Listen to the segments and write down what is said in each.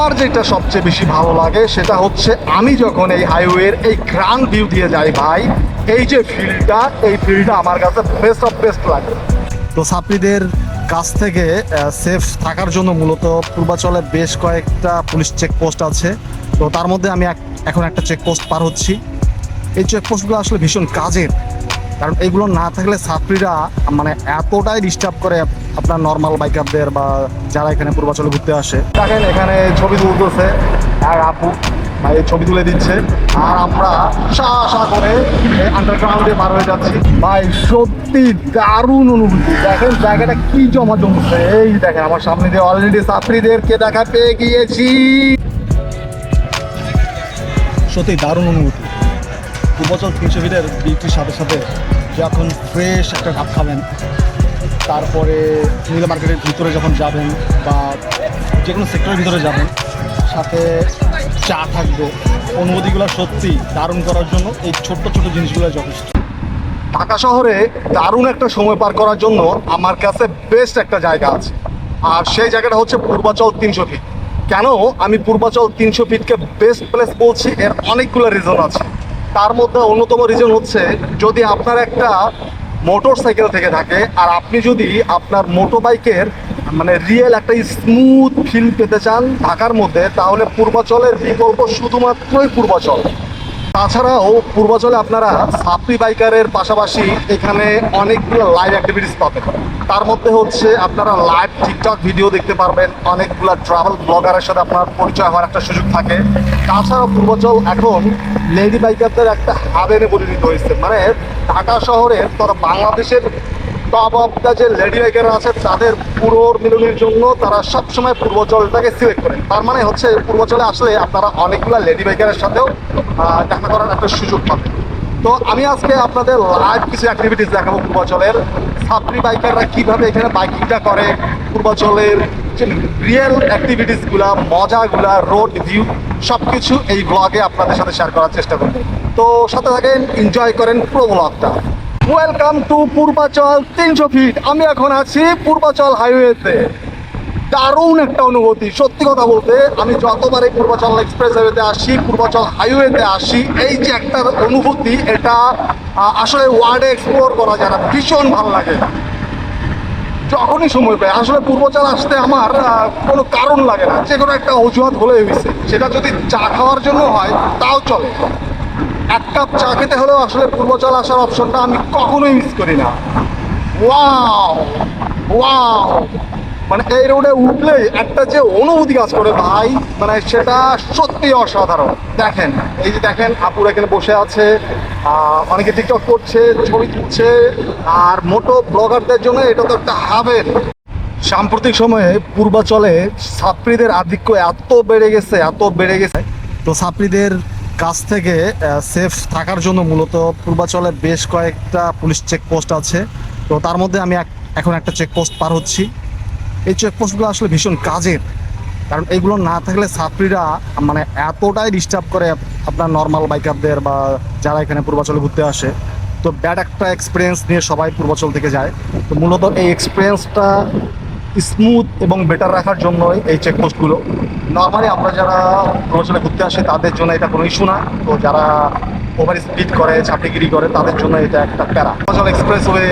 আমার যেটা সবচেয়ে বেশি ভালো লাগে সেটা হচ্ছে আমি যখন এই হাইওয়ের এই গ্রান্ড ভিউ দিয়ে যাই ভাই, এই যে ফিল্ডটা, এই ফিল্ডটা আমার কাছে বেস্ট অফ বেস্ট লাগে। তো ছাত্রীদের কাছ থেকে সেফ থাকার জন্য মূলত পূর্বাচলে বেশ কয়েকটা পুলিশ চেকপোস্ট আছে। তো তার মধ্যে আমি এখন একটা চেকপোস্ট পার হচ্ছি। এই চেকপোস্টগুলো আসলে ভীষণ কাজের, কারণ এইগুলো না থাকলে ছাত্রীরা মানে এতটাই ডিস্টার্ব করে আপনার নর্মাল বাইকারদের বা যারা এখানে পূর্বাচলে ঘুরতে আসে। দেখেন এখানে ছবি তুলতেছে আর আপু ভাই ছবি তুলে দিচ্ছে, আর আমরা শা করে আন্ডারগ্রাউন্ডে পার হয়ে যাচ্ছি। ভাই সত্যি দারুণ অনুভূতি। দেখেন জায়গাটা কি জমা জমছে। এই দেখেন আমার সামনে দিয়ে অলরেডি ছাত্রীদেরকে দেখা পেয়ে গিয়েছি। সত্যি দারুণ অনুভূতি। পূর্বাচল 300 ফিটের বিউটির সাথে সাথে যখন ফ্রেশ একটা ডাব খাবেন, তারপরে নীল মার্কেটের ভিতরে যখন যাবেন বা যে কোনো সেক্টরের ভিতরে যাবেন, সাথে চা থাকবে, অনুভূতিগুলো সত্যি দারুণ করার জন্য এই ছোট্ট ছোট জিনিসগুলো যথেষ্ট। ঢাকা শহরে দারুণ একটা সময় পার করার জন্য আমার কাছে বেস্ট একটা জায়গা আছে, আর সেই জায়গাটা হচ্ছে পূর্বাচল 300 ফিট। কেন আমি পূর্বাচল 300 ফিটকে বেস্ট প্লেস বলছি, এর অনেকগুলো রিজন আছে। তার মধ্যে অন্যতম রিজন হচ্ছে, যদি আপনার একটা মোটর সাইকেল থেকে থাকে আর আপনি যদি আপনার মোটর বাইকের মানে রিয়েল একটা স্মুথ ফিল পেতে চান ঢাকার মধ্যে, তাহলে পূর্বাচলের বিকল্প শুধুমাত্রই পূর্বাচল। তাছাড়াও পূর্বাচলে আপনারা ছাত্রী বাইকারের পাশাপাশি এখানে অনেকগুলো লাইভ অ্যাক্টিভিটিস পাবেন। তার মধ্যে হচ্ছে আপনারা লাইভ টিকটক ভিডিও দেখতে পারবেন, অনেকগুলো ট্রাভেল ব্লগারের সাথে আপনার পরিচয় হওয়ার একটা সুযোগ থাকে। তাছাড়াও পূর্বাচল এখন লেডি বাইকারদের একটা হাবেনে পরিণত হয়েছে। মানে ঢাকা শহরের তথা বাংলাদেশের টপ অফ দ্য যে লেডি বাইকাররা আছে তাদের পুরো মিলনের জন্য তারা সবসময় পূর্বাচলটাকে সিলেক্ট করেন। তার মানে হচ্ছে পূর্বাচলে আসলে আপনারা অনেকগুলো লেডি বাইকারের সাথেও দেখা করার একটা সুযোগ পাবেন। তো আমি আজকে আপনাদের লাইভ কিছু অ্যাক্টিভিটিস দেখাবো পূর্বাচলের। ছাত্রী বাইকাররা কীভাবে এখানে বাইকিংটা করে, পূর্বাচলের যে রিয়েল অ্যাক্টিভিটিসগুলা, মজাগুলা, রোড ভিউ সব কিছু এই ব্লগে আপনাদের সাথে শেয়ার করার চেষ্টা করব। তো সাথে থাকেন, এনজয় করেন পুরো ব্লগটা। Welcome to Purbachal 300 feet. আমি এখন আছি পূর্বাচল হাইওয়েতে। দারুণ একটা অনুভূতি। সত্যি কথা বলতে আমি যতবার এই পূর্বাচল এক্সপ্রেস হাইওয়েতে আসি, পূর্বাচল হাইওয়েতে আসি, এই যে একটা অনুভূতি, এটা আসলে ওয়ার্ডে এক্সপ্লোর করা যায় না। ভীষণ ভালো লাগে যখনই সময় পাই। আসলে পূর্বাচল আসতে আমার কোনো কারণ লাগে না, যে কোনো একটা অজুহাত হলেই হয়েছে। সেটা যদি চা খাওয়ার জন্য হয় তাও চলে। এক কাপ চা খেতে হলেও আসলে পূর্বাচল আসার অপশনটা আমি কখনোই মিস করি না। ওয়াও ওয়াও, মানে এই রোডে উঠলে একটা যে অনুভূতি কাজ করে ভাই, মানে সেটা সত্যি অসাধারণ। দেখেন এই যে দেখেন আপুর এখানে বসে আছে, অনেকে টিকটক করছে, ছবি তুলছে, আর মোটো ব্লগারদের জন্য এটা তো একটা হাবের। সাম্প্রতিক সময়ে পূর্বাচলে ছাত্রীদের আধিক্য এত বেড়ে গেছে। তো ছাত্রীদের কাছ থেকে সেফ থাকার জন্য মূলত পূর্বাচলে বেশ কয়েকটা পুলিশ চেকপোস্ট আছে। তো তার মধ্যে আমি এখন একটা চেকপোস্ট পার হচ্ছি। এই চেকপোস্টগুলো আসলে ভীষণ কাজের, কারণ এইগুলো না থাকলে ছাত্রীরা মানে এতটাই ডিস্টার্ব করে আপনার নর্মাল বাইকারদের বা যারা এখানে পূর্বাচলে ঘুরতে আসে। তো ব্যাড একটা এক্সপিরিয়েন্স নিয়ে সবাই পূর্বাচল থেকে যায়। তো মূলত এই এক্সপিরিয়েন্সটা স্মুথ এবং বেটার রাখার জন্যই এই চেকপোস্টগুলো। নর্মালি আমরা যারা পূর্বাচলে ঘুরতে আসি তাদের জন্য এটা কোনো ইস্যু না। তো যারা ওভার স্পিড করে, চাপিগিরি করে, তাদের জন্য এটা একটা প্যারা। পূর্বাচল এক্সপ্রেসওয়ে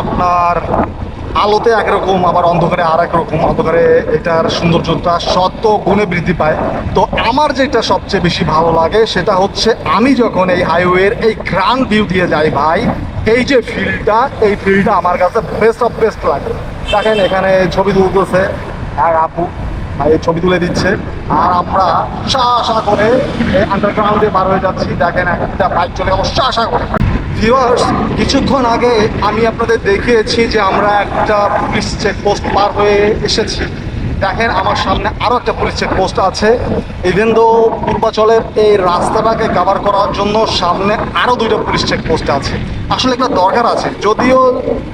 আপনার আলোতে একরকম, আবার অন্ধকারে আর একরকম। অন্ধকারে এটার সৌন্দর্যটা শত গুণে বৃদ্ধি পায়। তো আমার যেটা সবচেয়ে বেশি ভালো লাগে সেটা হচ্ছে আমি যখন এই হাইওয়ের এই গ্রান্ড ভিউ দিয়ে যাই ভাই, এই যে ফিল্ডটা, এই ফিল্ডটা আমার কাছে বেস্ট অফ বেস্ট লাগে। দেখেন এখানে ছবি তুলতেছে আর আপু ভাই ছবি তুলে দিচ্ছে, আর আমরা শা করে আন্ডারগ্রাউন্ডে পার হয়ে যাচ্ছি। দেখেন একটা বাইক চলে যাবো শা করে। ভিউয়ার্স, কিছুক্ষণ আগে আমি আপনাদের দেখিয়েছি যে আমরা একটা পুলিশ চেকপোস্ট পার হয়ে এসেছি। দেখেন আমার সামনে আরও একটা পুলিশ চেকপোস্ট আছে। ইভেন দো পূর্বাচলের এই রাস্তাটাকে কভার করার জন্য সামনে আরও 2টা পুলিশ চেকপোস্ট আছে। আসলে একটা দরকার আছে, যদিও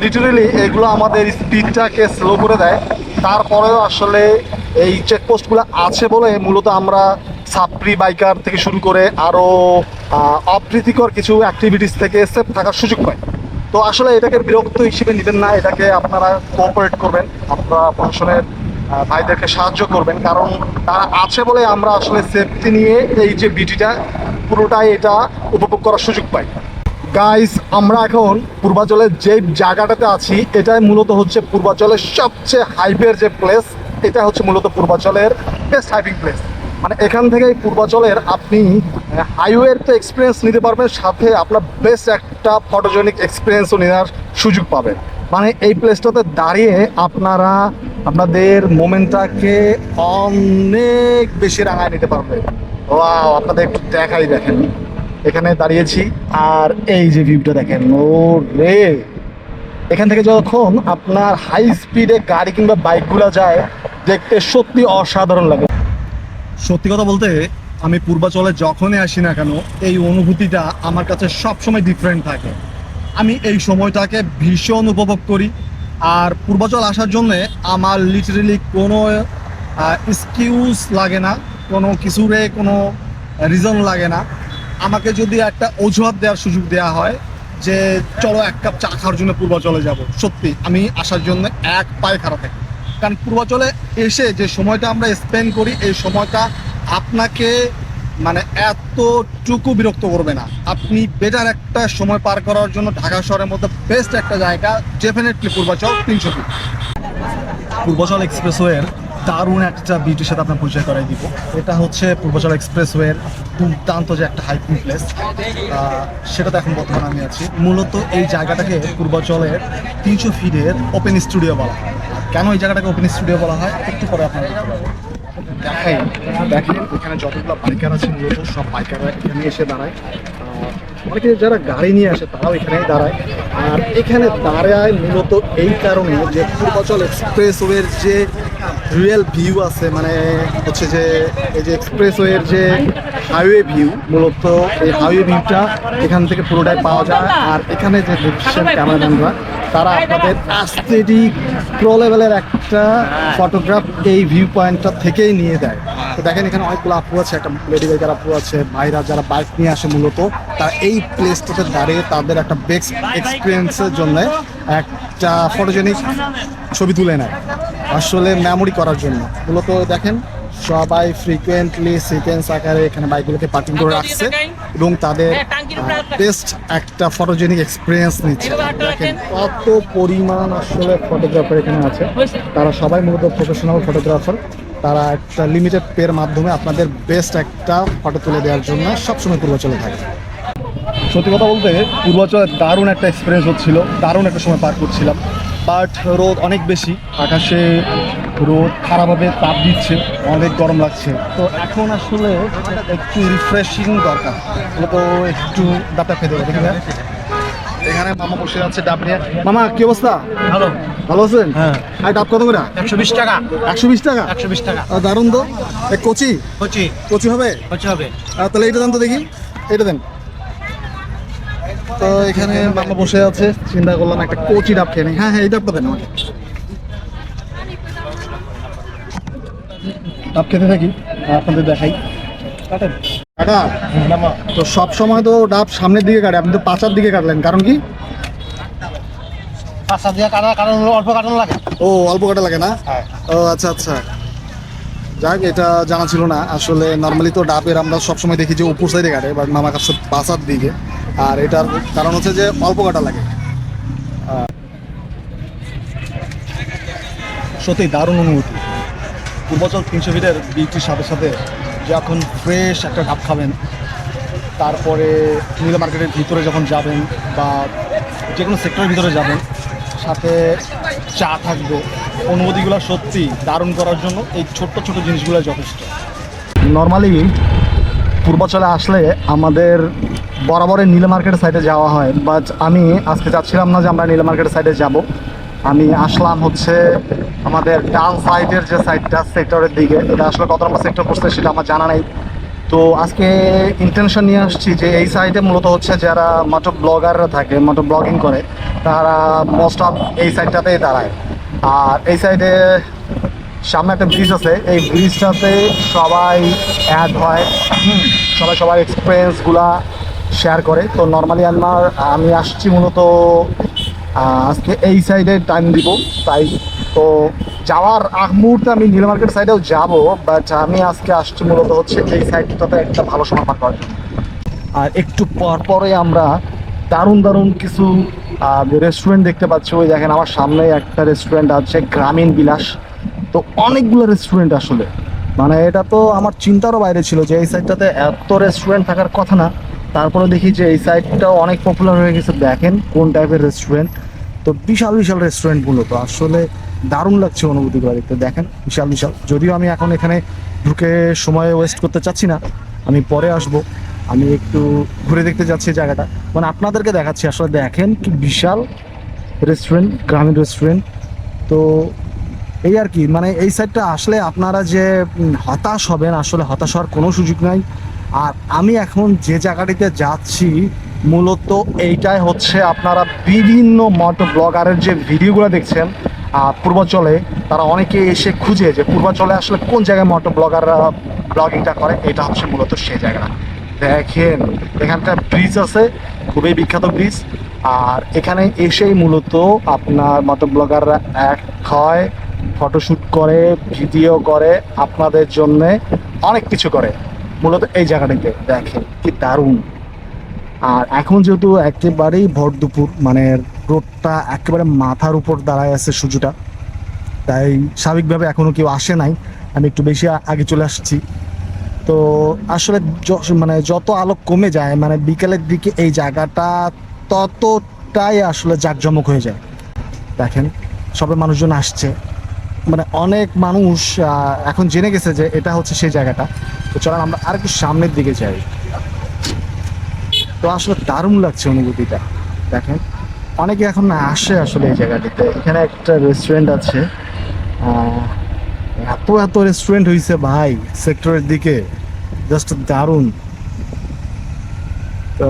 লিটারেলি এগুলো আমাদের স্পিডটাকে স্লো করে দেয়, তারপরেও আসলে এই চেকপোস্টগুলো আছে বলে মূলত আমরা ছাত্রী বাইকার থেকে শুরু করে আরও অপ্রীতিকর কিছু অ্যাক্টিভিটিস থেকে সেফ থাকার সুযোগ পাই। তো আসলে এটাকে বিরক্ত হিসেবে নেবেন না, এটাকে আপনারা কোঅপারেট করবেন। আপনারা প্রশাসনের ভাইদেরকে সাহায্য করবেন, কারণ তারা আছে বলে আমরা আসলে সেফটি নিয়ে এই যে বিটিটা পুরোটাই এটা উপভোগ করার সুযোগ পাই। গাইস, আমরা এখন পূর্বাচলের যে জায়গাটাতে আছি এটাই মূলত হচ্ছে পূর্বাচলের সবচেয়ে হাইপের যে প্লেস, এটা হচ্ছে মূলত পূর্বাচলের বেস্ট হাইপিং প্লেস। মানে এখান থেকেই পূর্বাচলের আপনি হাইওয়ের তো এক্সপিরিয়েন্স নিতে পারবেন, সাথে আপনার বেস্ট একটা ফটোজেনিক এক্সপিরিয়েন্সও নেওয়ার সুযোগ পাবেন। মানে এই প্লেসটাতে দাঁড়িয়ে আপনারা আপনাদের মোমেন্টটাকে অনেক বেশি রাঙায় নিতে পারবেন। ওয়াও, আপনাদের একটু দেখেন এখানে দাঁড়িয়েছি আর এই যে ভিউটা দেখেন, ও রে, এখান থেকে যখন আপনার হাই স্পিডে গাড়ি কিংবা বাইকগুলো যায় দেখতে সত্যি অসাধারণ লাগে। সত্যি কথা বলতে আমি পূর্বাচলে যখনই আসি না কেন এই অনুভূতিটা আমার কাছে সবসময় ডিফারেন্ট থাকে। আমি এই সময়টাকে ভীষণ উপভোগ করি। আর পূর্বাচল আসার জন্য আমার লিটারেলি কোনো এক্সকিউজ লাগে না, কোনো কিছুরে কোনো রিজন লাগে না। আমাকে যদি একটা অজুহাত দেওয়ার সুযোগ দেওয়া হয় যে চলো এক কাপ চা খাওয়ার জন্য পূর্বাচলে যাব, সত্যি আমি আসার জন্য এক পায়ে খাড়া থাকি। কারণ পূর্বাচলে এসে যে সময়টা আমরা স্পেন্ড করি এই সময়টা আপনাকে মানে এতটুকু বিরক্ত করবে না। আপনি বেটার একটা সময় পার করার জন্য ঢাকা শহরের মধ্যে বেস্ট একটা জায়গা ডেফিনেটলি পূর্বাচল 300 ফিট। পূর্বাচল এক্সপ্রেসওয়ের দারুণ একটা বিউটির সাথে আপনার পরিচয় করাই দিব। এটা হচ্ছে পূর্বাচল এক্সপ্রেসওয়ের দুর্দান্ত যে একটা হাইকিং প্লেস, সেটাতে এখন বর্তমানে আমি আছি। মূলত এই জায়গাটাকে পূর্বাচলের 300 ফিটের ওপেন স্টুডিও বলা হয়। কেন এই জায়গাটাকে ওপেন স্টুডিও বলা হয় একটু পরে আপনারা দেখেন। এখানে যতগুলো বাইকার আছে মূলত সব বাইকাররা এখানে এসে দাঁড়ায়। অনেকে যারা গাড়ি নিয়ে আসে তারাও এখানেই দাঁড়ায়। আর এখানে দাঁড়ায় মূলত এই কারণে যে পূর্বাচল এক্সপ্রেসওয়ের যে রিয়েল ভিউ আছে, মানে হচ্ছে যে এই যে এক্সপ্রেসওয়ের যে হাইওয়ে ভিউ, মূলত এই হাইওয়ে ভিউটা এখান থেকে পুরোটাই পাওয়া যায়। আর এখানে যে দেখছেন ক্যামেরাম্যানরা, তারা আপনাদের অ্যাস্থেটিক প্রো লেভেলের একটা ফটোগ্রাফ এই ভিউ পয়েন্টটা থেকেই নিয়ে দেয়। তো দেখেন এখানে অনেকগুলো আপু আছে, একটা লেডি বাইকার আপু আছে, ভাইরা যারা বাইক নিয়ে আসে মূলত তারা এই প্লেসটাতে দাঁড়িয়ে তাদের একটা বেস্ট এক্সপিরিয়েন্সের জন্য একটা ফটোজেনিক ছবি তুলে নেয়, আসলে মেমোরি করার জন্য। মূলত দেখেন সবাই ফ্রিকুয়েন্টলি সিকোয়েন্স আকারে এখানে বাইকগুলোকে পার্কিং করে রাখছে এবং তাদের বেস্ট একটা ফটোজেনিক এক্সপিরিয়েন্স নিচ্ছে। দেখেন কত পরিমাণ আসলে ফটোগ্রাফার এখানে আছে, তারা সবাই মূলত প্রফেশনাল ফটোগ্রাফার। তারা একটা লিমিটেড পের মাধ্যমে আপনাদের বেস্ট একটা ফটো তুলে দেওয়ার জন্য সবসময় পূর্বাচলে থাকে। সত্যি কথা বলতে পূর্বাচলে দারুণ একটা এক্সপিরিয়েন্স হচ্ছিল, দারুণ একটা সময় পার করছিলাম। বাট রোদ অনেক বেশি, আকাশে রোদ খারাপভাবে তাপ দিচ্ছে, অনেক গরম লাগছে। তো এখন আসলে একটু রিফ্রেশিং দরকার, তো একটু ডাবটা খেতে হবে। দেখি ভাই, এখানে মামা বসে আছে ডাব নিয়ে। মামা কি অবস্থা? ভালো। ভালো আছেন? হ্যাঁ। আর ডাব কত করে? 120 টাকা। 120 টাকা? 120 টাকা। দারুণ তো। কচি কচি কচি হবে? কচি হবে। তাহলে এটা দেন তো দেখি, এটা দেন। তো এখানে মামা বসে আছে, চিন্তা করলাম একটা কচি ডাব খেয়ে নিই। হ্যাঁ হ্যাঁ, এই ডাবটা দেন আমাকে। ডাব খেতে থাকি, আপনাদের দেখাই। কাকা, তো সব সময় তো ডাব সামনের দিকে কাটে, আপনি তো পাঁচার দিকে কাটলেন, কারণ কি? পাঁচটা দিয়ে কাটা, কারণ অল্প কাটানো লাগে। ও, অল্প কাটা লাগে না? হ্যাঁ। ও আচ্ছা আচ্ছা, যাক, এটা জানা ছিল না আসলে। নর্মালি তো ডাবের আমরা সবসময় দেখি যে উপর সাইডে কাটে, বাট মামা কাছে পাঁচার দিকে। আর এটার কারণ হচ্ছে যে অল্প কাটা লাগে। সত্যি দারুণ অনুভূতি। পূর্বাচল 300 ফিটের বিউটির সাথে সাথে যখন ফ্রেশ একটা ডাব খাবেন, তারপরে নীলা মার্কেটের ভিতরে যখন যাবেন বা যে কোনো সেক্টরের ভিতরে যাবেন, সাথে চা থাকবে, অনুভূতিগুলো সত্যি দারুণ করার জন্য এই ছোট্ট ছোট জিনিসগুলো যথেষ্ট। নর্মালি পূর্বাচলে আসলে আমাদের বরাবরের নীলা মার্কেটের সাইডে যাওয়া হয়, বাট আমি আজকে যাচ্ছিলাম না যে আমরা নীলা মার্কেটের সাইডে যাব। আমি আসলাম হচ্ছে আমাদের ডান সাইডের যে সাইডটা সেক্টরের দিকে। এটা আসলে কত নম্বর সেক্টর পড়ছে সেটা আমার জানা নেই। তো আজকে ইন্টেনশন নিয়ে আসছি যে এই সাইডে মূলত হচ্ছে যারা মোটো ব্লগাররা থাকে, মোটো ব্লগিং করে, তারা মোস্ট অফ এই সাইডটাতেই দাঁড়ায়। আর এই সাইডে সামনে একটা ব্রিজ আছে, এই ব্রিজটাতে সবাই অ্যাড হয়, সবাই সবার এক্সপিরিয়েন্সগুলা শেয়ার করে। তো নর্মালি আমি আসছি মূলত আজকে এই সাইডে টাইম দিব, তাই তো যাওয়ার আগ মুহূর্তে আমি নীল মার্কেট সাইডেও যাব, বাট আমি আজকে আসছি মূলত হচ্ছে এই সাইডটাতে একটা ভালো সময় পার করার জন্য। আর একটু পর পরে আমরা দারুণ দারুণ কিছু রেস্টুরেন্ট দেখতে পাচ্ছি। ওই দেখেন আমার সামনে একটা রেস্টুরেন্ট আছে, গ্রামীণ বিলাস। তো অনেকগুলো রেস্টুরেন্ট আসলে, মানে এটা তো আমার চিন্তারও বাইরে ছিল যে এই সাইডটাতে এত রেস্টুরেন্ট থাকার কথা না। তারপরে দেখি যে এই সাইডটাও অনেক পপুলার হয়ে গেছে। দেখেন কোন টাইপের রেস্টুরেন্ট, তো বিশাল বিশাল রেস্টুরেন্টগুলো। তো আসলে দারুণ লাগছে অনুভূতি করে দেখতে। দেখেন বিশাল বিশাল, যদিও আমি এখন এখানে ঢুকে সময় ওয়েস্ট করতে চাচ্ছি না, আমি পরে আসব। আমি একটু ঘুরে দেখতে যাচ্ছি জায়গাটা, মানে আপনাদেরকে দেখাচ্ছি। আসলে দেখেন কি বিশাল রেস্টুরেন্ট, গ্রামীণ রেস্টুরেন্ট। তো এই আর কি, মানে এই সাইডটা আসলে আপনারা যে হতাশ হবেন, আসলে হতাশ হওয়ার কোনো সুযোগ নাই। আর আমি এখন যে জায়গাটিতে যাচ্ছি মূলত এইটাই হচ্ছে, আপনারা বিভিন্ন মোটো ব্লগারের যে ভিডিওগুলো দেখছেন পূর্বাচলে, তারা অনেকে এসে খুঁজে যে পূর্বাচলে আসলে কোন জায়গায় মোটো ব্লগাররা ব্লগিংটা করে। এটা হচ্ছে মূলত সেই জায়গাটা। দেখেন এখানকার ব্রিজ আছে, খুবই বিখ্যাত ব্রিজ। আর এখানে এসেই মূলত আপনার মোটো ব্লগাররা এক হয়, ফটোশ্যুট করে, ভিডিও করে, আপনাদের জন্য অনেক কিছু করে মূলত এই জায়গাটিতে। দেখেন কি দারুণ। আর এখন যেহেতু একেবারেই ভর দুপুর, মানে রোদটা একেবারে মাথার উপর দাঁড়ায় আছে সূর্যটা, তাই স্বাভাবিকভাবে এখনও কেউ আসে নাই, আমি একটু বেশি আগে চলে আসছি। তো আসলে মানে যত আলো কমে যায়, মানে বিকেলের দিকে এই জায়গাটা ততটাই আসলে জাঁকজমক হয়ে যায়। দেখেন সবে মানুষজন আসছে, মানে অনেক মানুষ এখন জেনে গেছে যে এটা হচ্ছে সেই জায়গাটা। তো চলেন আমরা আর একটু সামনের দিকে যাই। তো আসলে দারুণ লাগছে অনুভূতিটা। দেখেন অনেকে এখন না আসে আসলে এই জায়গাটিতে। এখানে একটা রেস্টুরেন্ট আছে, এত এত রেস্টুরেন্ট হয়েছে ভাই সেক্টরের দিকে, জাস্ট দারুণ। তো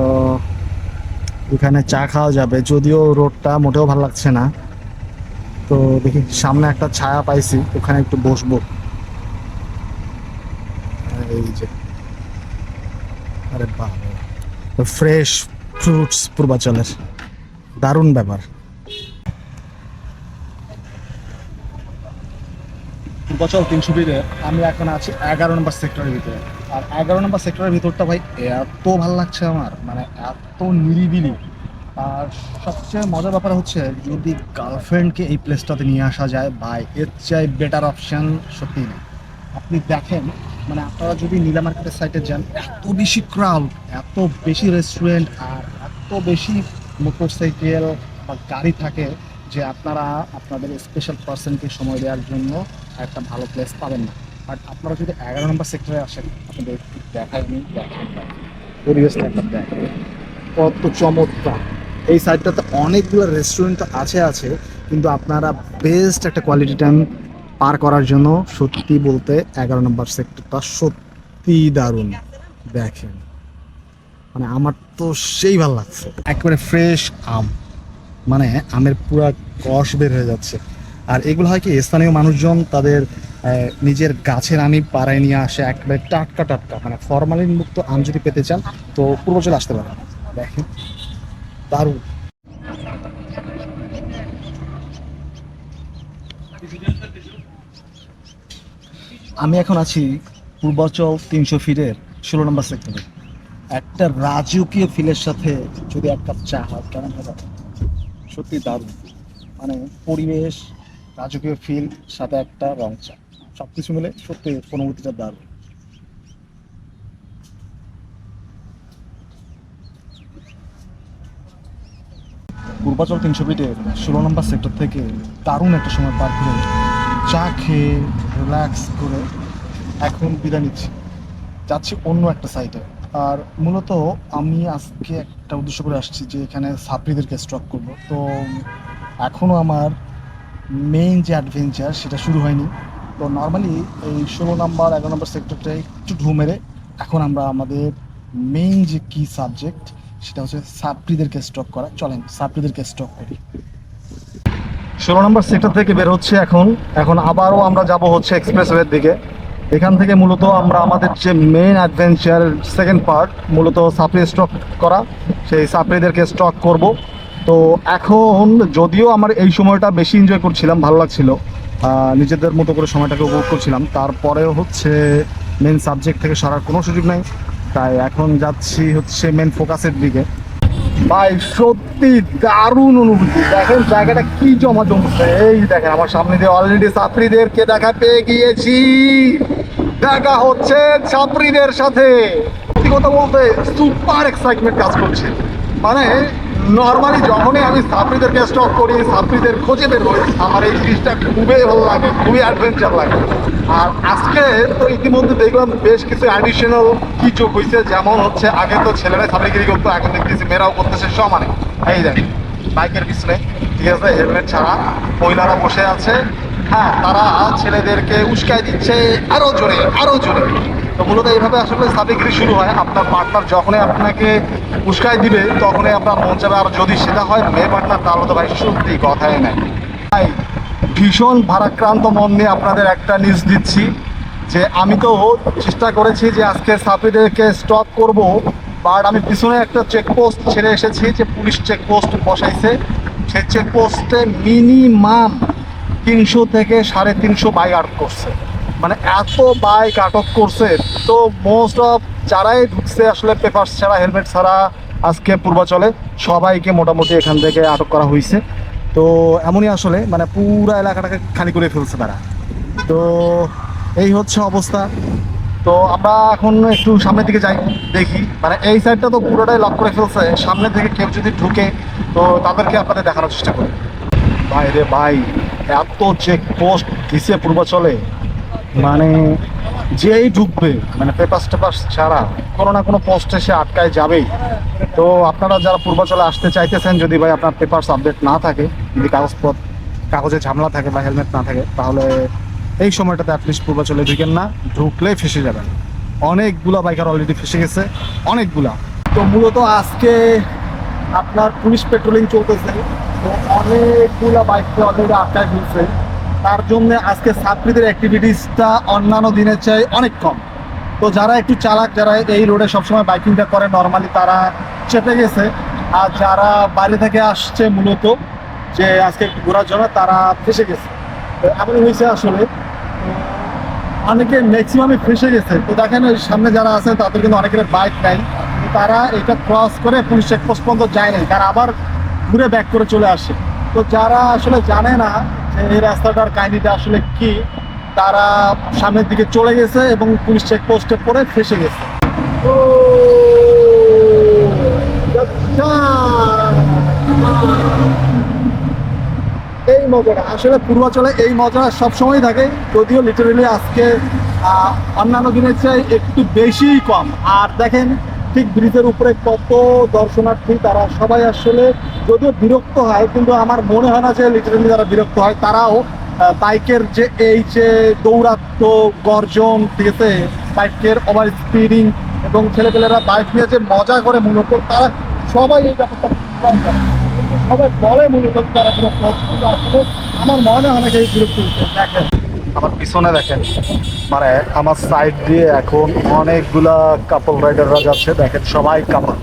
এখানে চা খাওয়া যাবে, যদিও রোডটা মোটেও ভালো লাগছে না। তো দেখি সামনে একটা ছায়া পাইছি, ওখানে একটু বসবো। এই যে আরে বাহ, ফ্রেশ ফ্রুটস পূর্বাচলের, দারুণ ব্যাপার। পূর্বাচল 300 ফিটে আমি এখন আছি 11 নম্বর সেক্টরের ভিতরে। আর 11 নম্বর সেক্টরের ভিতরটা ভাই এত ভালো লাগছে আমার, মানে এত নিরিবিলি। আর সবচেয়ে মজার ব্যাপার হচ্ছে যদি গার্লফ্রেন্ডকে এই প্লেসটাতে নিয়ে আসা যায় ভাই, এর চাই বেটার অপশান সত্যি নেই। আপনি দেখেন, মানে আপনারা যদি নীলা মার্কেটের সাইডে যান, এত বেশি ক্রাউড, এত বেশি রেস্টুরেন্ট, আর এত বেশি মোটরসাইকেল বা গাড়ি থাকে যে আপনারা আপনাদের স্পেশাল পার্সনকে সময় দেওয়ার জন্য একটা ভালো প্লেস পাবেন না। বাট আপনারা যদি 11 নম্বর সেক্টরে আসেন, আপনাদের একটু দেখাই নি, দেখেন পরিবেশটা একটা দেখেন কত চমৎকার। এই সাইডটাতে অনেকগুলো রেস্টুরেন্ট আছে, কিন্তু আপনারা বেস্ট একটা কোয়ালিটি টাইম পার করার জন্য সত্যি বলতে 11 নম্বর সেক্টরটা সত্যি দারুণ। দেখেন মানে আমার তো সেই ভালো লাগছে, একেবারে ফ্রেশ আম, মানে আমের পুরা কষ বের হয়ে যাচ্ছে। আর এগুলো হয় কি স্থানীয় মানুষজন তাদের নিজের গাছের আমই পাড়ায় নিয়ে আসে, একেবারে টাটকা টাটকা, মানে ফরমালিন মুক্ত আম যদি পেতে চান তো পূর্বাচলে আসতে পারেন। দেখেন দারুণ। আমি এখন আছি পূর্বাচল 300 ফিটের 16 নম্বর সেক্টরে। একটা রাজকীয় ফিলের সাথে যদি এক কাপ চা হয় কেমন হবে? সত্যি দারুণ, মানে পরিবেশ, রাজকীয় ফিল, সাথে একটা রং চা, সব কিছু মিলে সত্যি অনুভূতিটা দারুণ। পূর্বাচল 300 ফিটের 16 নম্বর সেক্টর থেকে দারুণ একটা সময় পার করে চা খেয়ে রিল্যাক্স করে এখন বিদায় নিচ্ছি, যাচ্ছি অন্য একটা সাইটে। আর মূলত আমি আজকে একটা উদ্দেশ্য করে আসছি যে এখানে ছাত্রীদেরকে স্টক করব। তো এখনও আমার মেইন যে অ্যাডভেঞ্চার সেটা শুরু হয়নি। তো নর্মালি এই 16 নম্বর 11 নম্বর সেক্টরটা একটু ঢু মেরে এখন আমরা আমাদের মেইন যে কি সাবজেক্ট সেটা হচ্ছে ছাত্রীদেরকে স্টক করা। চলেন ছাত্রীদেরকে স্টক করি। 16 নম্বর সেক্টর থেকে বের হচ্ছে এখন আবারও আমরা যাব হচ্ছে এক্সপ্রেসওয়ের দিকে। এখান থেকে মূলত আমরা আমাদের যে মেইন অ্যাডভেঞ্চার সেকেন্ড পার্ট, মূলত সাপ্লি স্টক করা, সেই সাপ্লিদেরকে স্টক করব। তো এখন যদিও আমার এই সময়টা বেশি এনজয় করছিলাম, ভালো লাগছিল, নিজেদের মতো করে সময়টাকে উপভোগ করছিলাম। তারপরেও হচ্ছে মেন সাবজেক্ট থেকে সরার কোনো সুযোগ নেই, তাই এখন যাচ্ছি হচ্ছে মেন ফোকাসের দিকে। ভাই সত্যি দারুণ অনুভূতি, দেখেন জায়গাটা কি জমা জমছে। এই দেখেন আমার সামনে দিয়ে অলরেডি ছাত্রীদেরকে দেখা পেয়ে গিয়েছি, দেখা হচ্ছে ছাত্রীদের সাথে। সত্যি কথা বলতে সুপার এক্সাইটমেন্ট কাজ করছে। মানে নর্মালি যখনই আমি ছাত্রীদেরকে স্টক করি, ছাত্রীদের খোঁজে বের হই, আমার এই জিনিসটা খুবই ভালো লাগে, খুবই অ্যাডভেঞ্চার লাগে। আর আজকে তো ইতিমধ্যে দেখলাম বেশ কিছু অ্যাডিশনাল কি যোগ হয়েছে, যেমন হচ্ছে আগে তো ছেলেরা ছাত্রীগিরি করতো, এখন দেখতেছি মেয়েরাও করতেছে সমানে। এই দেখেন বাইকের পিছনে, ঠিক আছে, হেলমেট ছাড়া মহিলারা বসে আছে। হ্যাঁ, তারা ছেলেদেরকে উস্কাই দিচ্ছে আরো জোরে আরো জোরে। তো মূলত এইভাবে আসলে সাবেগিরি শুরু হয়। আপনার পার্টনার যখনই আপনাকে উস্কাই দিবে তখনই আপনার মন চাবে, আর যদি সেটা হয় মেয়ে পার্টনার, তাহলে তো ভাই সত্যি কথাই নাই। ভাই ভীষণ ভারাক্রান্ত মন নিয়ে আপনাদের একটা নিউজ দিচ্ছি যে আমি তো চেষ্টা করেছি যে আজকে ছাত্রীদেরকে স্টপ করব, বাট আমি পিছনে একটা চেকপোস্ট ছেড়ে এসেছি, যে পুলিশ চেকপোস্ট বসাইছে। সেই চেকপোস্টে মিনিমাম 300 থেকে 350 বাইক আটক করছে। মানে এত বাইক আটক করছে। তো মোস্ট অফ যারাই ঢুকছে আসলে পেপারস ছাড়া, হেলমেট ছাড়া আজকে পূর্বাচলে, সবাইকে মোটামুটি এখান থেকে আটক করা হয়েছে। তো এমনই আসলে মানে পুরো এলাকাটাকে খালি করে ফেলছে তারা। তো এই হচ্ছে অবস্থা। তো আমরা এখন একটু সামনের দিকে যাই, দেখি। মানে এই সাইডটা তো পুরোটাই লক করে ফেলছে, সামনে থেকে কেউ যদি ঢুকে তো তাদেরকে আপনাদের দেখানোর চেষ্টা করি। ভাই রে ভাই, এত চেকপোস্ট দিছে পূর্বাচলে, মানে যেই ঢুকবে মানে পেপার টেপার ছাড়া কোনো না কোনো পোস্টে সে আটকায় যাবেই। তো আপনারা যারা পূর্বাচলে আসতে চাইতেছেন, যদি ভাই আপনার পেপারস আপডেট না থাকে, যদি কাগজে ঝামেলা থাকে বা হেলমেট না থাকে, তাহলে এই সময়টাতে অ্যাটলিস্ট পূর্বাচলে ঢুকেন না, ঢুকলেই ফেসে যাবেন। অনেকগুলা বাইকার অলরেডি ফেসে গেছে, অনেকগুলা। তো মূলত আজকে আপনার পুলিশ পেট্রোলিং চলতেছে, তো অনেকগুলা বাইককে অলরেডি আটকায় ফেলছে। তার জন্য আজকে ছাত্রীদের অ্যাক্টিভিটিসটা অন্যান্য দিনের চেয়ে অনেক কম। তো যারা একটু চালাক, যারা এই রোডে সবসময় বাইকিংটা করে নর্মালি, তারা চেপে গেছে। আর যারা বাইরে থেকে আসছে মূলত যে আজকে একটু ঘোরার জন্য, তারা ফেসে গেছে। তো এমনই হয়েছে আসলে, অনেকে ম্যাক্সিমামই ফেসে গেছে। তো দেখেন ওই সামনে যারা আছে তাদের কিন্তু অনেকের বাইক নাই, তারা এটা ক্রস করে পুলিশ চেকপোস্ট পর্যন্ত যায় নাই, তারা আবার ঘুরে ব্যাক করে চলে আসে। তো যারা আসলে জানে না যে এই রাস্তাটার কাহিনীটা আসলে কি, তারা সামনের দিকে চলে গেছে এবং পুলিশ চেকপোস্টে পরে ফেসে গেছে। তো এই মজাটা আসলে পূর্বাচলে, এই মজা সবসময় থাকে, যদিও লিটারেলি আজকে অন্যান্য দিনের চেয়ে একটু বেশিই কম। আর দেখেন ঠিক ব্রিজের উপরে কত দর্শনার্থী, তারা সবাই আসলে যদিও বিরক্ত হয়, কিন্তু আমার মনে হয় না যে লিটারেলি যারা বিরক্ত হয় তারাও বাইকের যে এই যে দৌরাত্ম, গর্জন, ঠিক আছে, বাইকের ওভার স্পিডিং এবং ছেলেপেলেরা বাইক নিয়ে যে মজা করে, মূলত তারা সবাই এই ব্যাপারটা সবাই বলে মূলত তারা কোনো পছন্দ আসলে আমার মনে হয় না এই বিরক্ত হচ্ছে। দেখেন আমার পিছনে দেখেন, মানে আমার সাইড দিয়ে এখন অনেকগুলা কাপল রাইডাররা যাচ্ছে। দেখেন সবাই কাপল,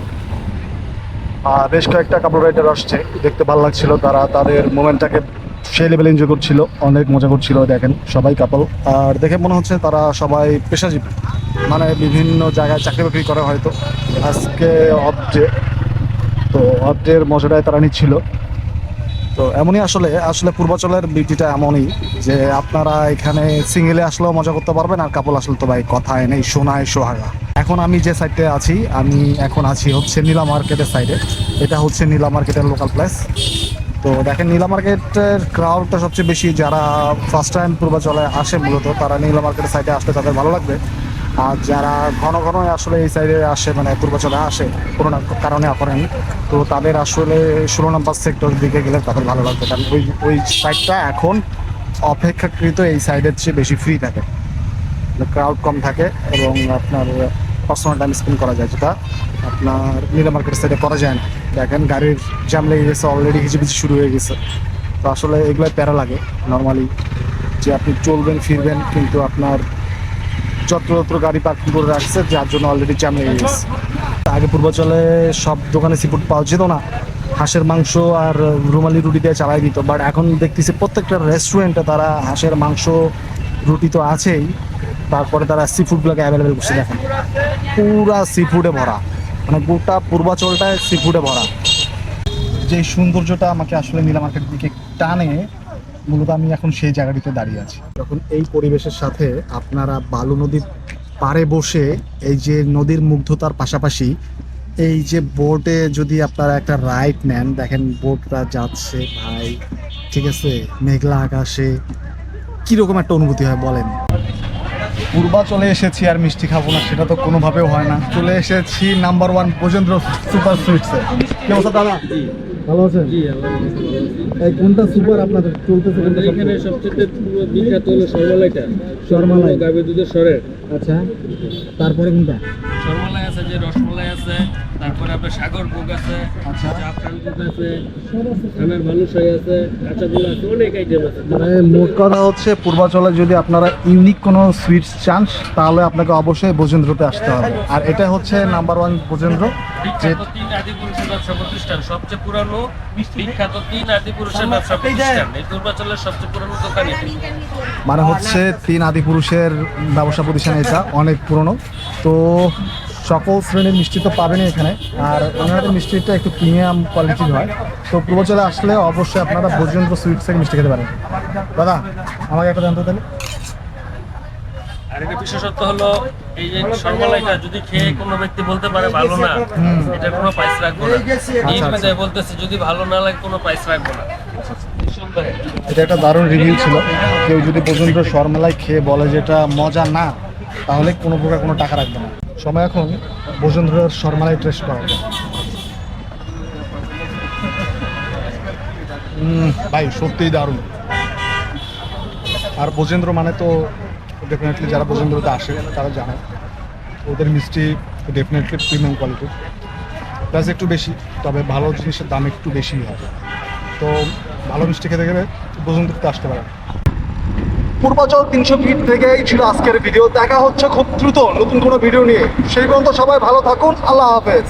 বেশ কয়েকটা কাপল রাইডার আসছে, দেখতে ভালো লাগছিল। তারা তাদের মোমেন্টটাকে সেই লেভেলে এনজয় করছিল, অনেক মজা করছিল। দেখেন সবাই কাপল, আর দেখে মনে হচ্ছে তারা সবাই পেশাজীবী, মানে বিভিন্ন জায়গায় চাকরি বাকরি করে হয়তো। আজকে অফ ডে, তো অফ ডের মজাটাই তারা নিচ্ছিল। তো এমনই আসলে আসলে পূর্বাচলের বিউটিটা এমনই যে আপনারা এখানে সিঙ্গেলে আসলেও মজা করতে পারবেন, আর কাপল আসলে তো ভাই কথায় নেই, সোনায় সোহাগা। এখন আমি যে সাইডে আছি, আমি এখন আছি হচ্ছে নীলা মার্কেটের সাইডে। এটা হচ্ছে নীলা মার্কেটের লোকাল প্লেস। তো দেখেন নীলা মার্কেটের ক্রাউডটা সবচেয়ে বেশি, যারা ফার্স্ট টাইম পূর্বাচলে আসে মূলত তারা নীলা মার্কেটের সাইডে আসলে তাদের ভালো লাগবে। আর যারা ঘন ঘন আসলে এই সাইডে আসে, মানে পূর্বাচলে আসে কোনো না কারণে করেন, তো তাদের আসলে 16 নম্বর সেক্টরের দিকে গেলে তাদের ভালো লাগবে, কারণ ওই সাইডটা এখন অপেক্ষাকৃত এই সাইডের চেয়ে বেশি ফ্রি থাকে, ক্রাউড কম থাকে এবং আপনার পার্সোনাল টাইম স্পেন্ড করা যায়, যেটা আপনার নীলা মার্কেটের সাইডে করা যায় না। দেখেন গাড়ির জ্যাম লেগে গেছে, অলরেডি হিজিবিজি শুরু হয়ে গেছে। তো আসলে এগুলোই প্যারা লাগে নর্মালি, যে আপনি চলবেন ফিরবেন, কিন্তু আপনার যত্র গাড়ি পার্কিং করে রাখছে, যার জন্য অলরেডি জ্যাম লেগে গেছে। আগে পূর্বাচলে সব দোকানে সিফুড পাওয়া যেত না, হাঁসের মাংস আর রুমালি রুটি দিয়ে চালাই দিত, বাট এখন দেখতেছি প্রত্যেকটা রেস্টুরেন্টে তারা হাঁসের মাংস রুটি তো আছেই, তারপরে তারা সি ফুডগুলোকে অ্যাভেলেবেল করছে। দেখেন পুরা সি ফুডে ভরা, মানে গোটা পূর্বাচলটায় সি ফুডে ভরা। যে সৌন্দর্যটা আমাকে আসলে নীলা মার্কেটের দিকে টানে, মূলত আমি এখন সেই জায়গাটিতে দাঁড়িয়ে আছি। যখন এই পরিবেশের সাথে আপনারা বালু নদীর পাড়ে বসে এই যে নদীর মুগ্ধতার পাশাপাশি এই যে বোটে যদি আপনারা একটা রাইড নেন, দেখেন বোটটা যাচ্ছে ভাই, ঠিক আছে, মেঘলা আকাশে, কীরকম একটা অনুভূতি হয় বলেন। পূর্বাচলে এসেছি আর মিষ্টি খাবো না সেটা তো কোনোভাবেও হয় না। চলে এসেছি নাম্বার 1 ব্রজেন্দ্র সুপার সুইটসে। কি অবস্থা দাদা? ভালো আছেন? এই কোনটা সুপার আপনাদের চলতেছে? এখানে সবচেয়ে বিখ্যাত হলো সরমালাইটা। শর্মালাই, গাভীর দুধের সরের আচ্ছা, তারপরে কোনটা? সরমালাই আছে, যে রসমালাই আছে, তারপরে আপনার সাগর ভোগ আছে, আচ্ছা, জাফরান দুধ আছে, খানার মানুষই আছে, কাঁচাগোলা আছে, অনেক আইটেম আছে। মানে মোট কথা হচ্ছে পূর্বাচলে যদি আপনারা ইউনিক কোনো সুইটস চান তাহলে আপনাকে অবশ্যই ব্রজেন্দ্রতে আসতে হবে। আর এটা হচ্ছে নাম্বার 1 ব্রজেন্দ্র, যে বিখ্যাত 3 আদি পুরুষের ব্যবসা প্রতিষ্ঠান, সবচেয়ে পুরানো বিখ্যাত 3 আদি পুরুষের ব্যবসা প্রতিষ্ঠান। এই পূর্বাচলের সবচেয়ে পুরানো দোকান এটি। মানে হচ্ছে 3 আদি পুরুষের ব্যবসা প্রতিষ্ঠান, এটা অনেক পুরনো। তো সকল শ্রেণীর মিষ্টি তো পাবেনই এখানে, আর ওনাদের মিষ্টিটা একটু প্রিমিয়াম কোয়ালিটির হয়। তো পূর্বাচলে আসলে অবশ্যই আপনারা ব্রজেন্দ্র সুইটস থেকে মিষ্টি খেতে পারেন। দাদা আমাকে একটা জানতে তাহলে। আর এটা বিশেষত্ব হলো এই যে সরমালাইটা যদি খেয়ে কোনো ব্যক্তি বলতে পারে ভালো না, এটা কোনো প্রাইস রাখবো না। এই আচ্ছা। বিধায় বলতেছে যদি ভালো না লাগে কোনো প্রাইস রাখবো না। এটা একটা দারুণ রিভিউ ছিল। কেউ যদি ব্রজেন্দ্র শর্মালাই খেয়ে বলে যে এটা মজা না, তাহলে কোনো প্রকার কোনো টাকা রাখবে না। সময় এখন ব্রজেন্দ্র শর্মালাই টেস্ট করা। ভাই সত্যিই দারুণ। আর ব্রজেন্দ্র মানে তো ডেফিনেটলি যারা ব্রজেন্দ্রতে আসে তারা জানে ওদের মিষ্টি ডেফিনেটলি প্রিমিয়াম কোয়ালিটির, প্লাস একটু বেশি, তবে ভালো জিনিসের দাম একটু বেশিই হয়। তো ভালো মিষ্টি খেতে গেলে ব্রজেন্দ্রতে আসতে পারেন। পূর্বাচল 300 ফিট থেকেই ছিল আজকের ভিডিও। দেখা হচ্ছে খুব দ্রুত নতুন কোনো ভিডিও নিয়ে। সেই পর্যন্ত সবাই ভালো থাকুন। আল্লাহ হাফেজ।